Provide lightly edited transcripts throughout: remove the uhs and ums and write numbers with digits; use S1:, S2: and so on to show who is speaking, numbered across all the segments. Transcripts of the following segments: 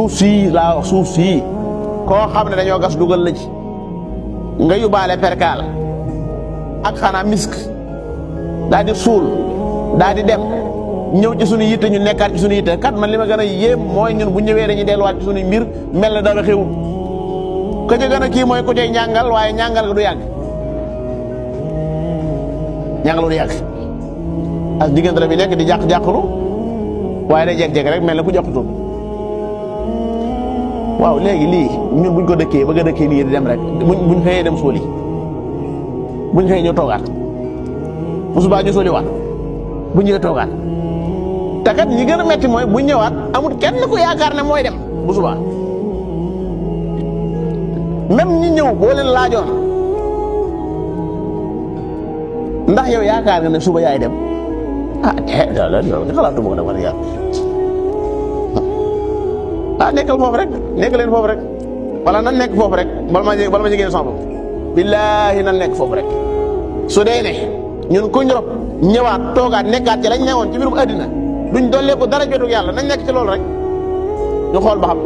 S1: suuf sii laa wax suuf sii koo xam ne dañoo gas dugal la ci nga yóbbaale perkaal ak xanaa misk daal di suul daal di dem ñëw ci sunu yitte ñu nekkaat ci sunu yitte kat man li ma gën a yéem mooy ñun bu ñëwee dañuy delluwaat ci sunu mbir mel na dara xewul ka ca gën a kii mooy ku cay ñàngal waaye ñàngal ga du yàgg ñàngal du yàgg ak diggante la bi nekk di jàq-jàqlu waaye day jeg-jeg rek mel na ku joxutul waaw léegi lii ñun buñ ko dëkkee bëgg a dëkkee nii di dem rek buñ xëyee dem suuli buñ xëyee ñëw toogaat bu subaa ñu suuli waat bu ñëwee toogaat te kat ñi gën a metti mooy bu ñëwaat amul kenn ku yaakaar ne mooy dem bu subaa même ñi ñëw boo leen laajoon ndax yow yaakaar nga ne suba yaay dem xalaatu bëgg na war yàlla nekkal foofu rek nekk leen foofu rek wala nan nekk foofu rek bala ma ci génn sama bopp billaahi nan nekk foofu rek su dee ne ñun kuñ rob ñëwaat toogaat nekkaat ci lañ newoon ci mbirum àddina duñ dollee ko dara jotug yàlla nañ nekk ci loolu rek ñu xool ba xam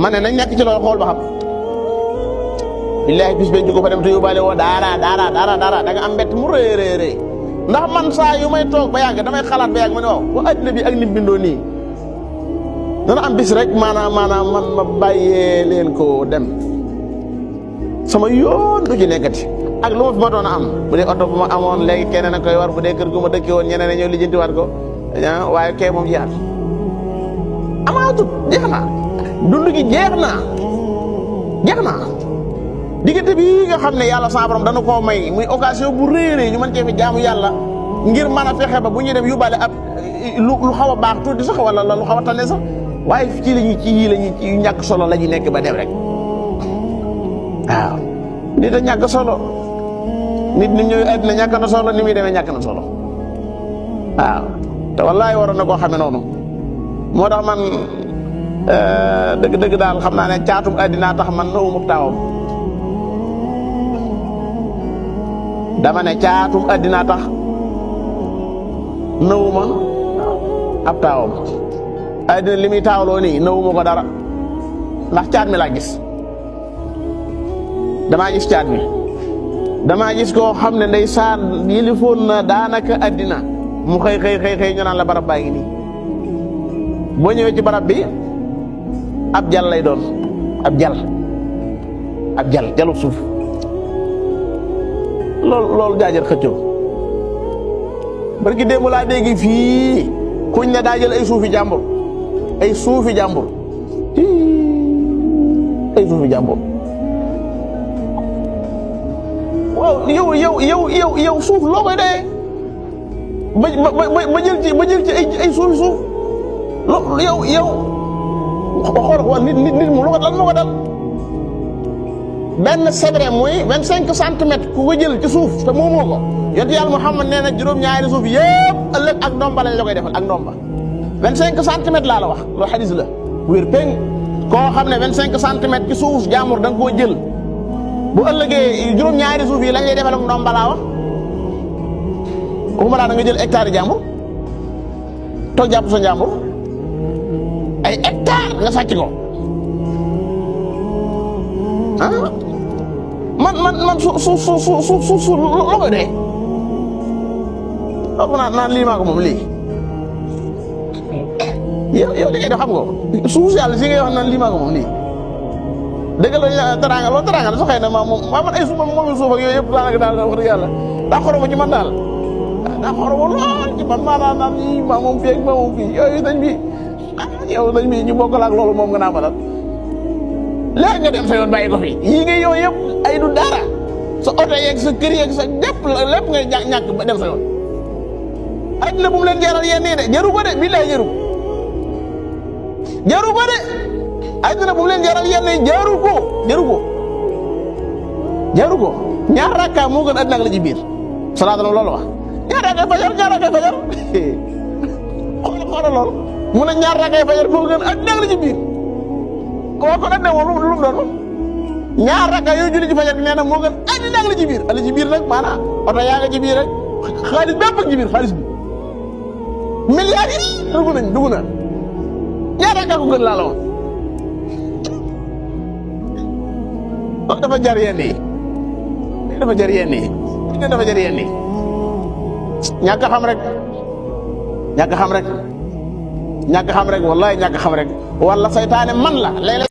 S1: ma ne nañ nekk ci loolu xool ba xam billaahi bis benn ko fa dem te yóbbaale woo daara da nga am mbett mu rëy ndax man saa yu may toog ba yàgg damay xalaat ba yàgg ma ne waaw bu àddina bi ak ni bindoo nii dana am bis rek maanaam man ma bàyyee leen ko dem sama yoon du ci nekkati ak lu ma fi ma doon a am bu dee oto bu ma amoon léegi keneen a koy war bu dee kër gu ma dëkkee woon ñeneen ñëw lijjantiwaat ko waaye kee moom jeex amaatut jeex na dund gi jeex na diggante bi nga xam ne yàlla sa borom dana koo may muy occasion bu réeré ñu mën cee fi jaamu yàlla ngir mën a fexe ba bu ñuy dem yóbbaale ab lu xaw a baax tuuti sax wala lu xaw a tane sax waaye ci lañu ci yii lañu ci ñàkk solo la ñu nekk ba dem rek waaw nit a ñàkk solo nit ñi ñëw àddina ñàkk na solo ni muy demee ñàkk na solo waaw te wallaay waroon na koo xamee noonu moo tax man dëgg daal xam naa ne caatum àddina tax man nawu muk taawam dama ne caatum àddina tax nawuma ab taawam àddina li muy taawloo nii nawuma ko dara ndax caat mi laa gis damaa gis caat mi damaa gis koo xam ne ndeysaan yilifoon na daanaka àddina mu xëy ñu naan la barab baa ngi nii boo ñëwee ci barab bi ab jal lay doon ab jal jalu suuf loolu jaajar xëccoo barki démb laa dégg fii kuñ ne daa jël ay suufi jàmbur waaw yow suuf loo koy dee ba jël ci ay suufi suuf yow xool ko nit mu lan moo ko dal benn sebre muy 25 centimètres ku ko jël ci suuf te moomoo ko yonent yàlla Muhammad nee na juróom-ñaari suuf yëpp ëllëg ak ndomba lañ la koy defal ak ndomba 25 centimètres laa la wax loolu xadis la wér péng koo xam ne 25 centimètres ci suuf jàmbur da nga koo jël bu ëllëgee juróom-ñaari suuf yi lañ lay defal ak ndomba laa wax waxuma laa da nga jël hectare jàmbur toog jàpp sa jàmbur ay hectare nga sàcc ko man su loo koy dee naan lii maa ko moom lii yow li ngay def xam nga suuf si yàlla si ngay wax naan lii maa ko moom lii dëgg la teraanga loolu teraanga la sax xëy na man ay suuf moom suuf ak yooyu yëpp daanaka daal wax dëgg yàlla daa xoromo ci man daal daa xoromo lool ci man maanaam naan yi maa moom fii ak maa moom fii yooyu dañ bi yow dañ bi ñu bokkal ak loolu moom nga naa ma dal léegi nga dem sa yoon bàyyi ko fi yii ngay yow yëpp ay du dara sa oto yeeg sa kër yeeg sa lépp ngay ñàkk ba dem sa yoon àddina bu mu leen jaral yéen nii de jaru ko de billaay jaru ko de àddina bu mu leen jaral yéen nii jaru ko ñaar rakka moo gën àddina ak la ci biir salaatu loolu wax ñaar rakkay fajar xoolal lool mu ne ñaar rakkay fajar moo gën àddina ak la ci biir waaw kon nag moom lu mu doon ñaar rakka yooyu julli ci fajar bi nee na moo gën àddina ak la ci biir ala ci biir nag maanaam oto yaa nga ci biir rek xaalis bépp ak ci biir xaalis bi milliards yi dugg na ñaar rakka rek a ko gën laa la wax dafa jar yenn yi dafa jar yenn yi dafa jar yenn yi ñàkk xam rek ñàkk xam rek wallahi ñàkk xam rek wala saytaane man la léeg-léeg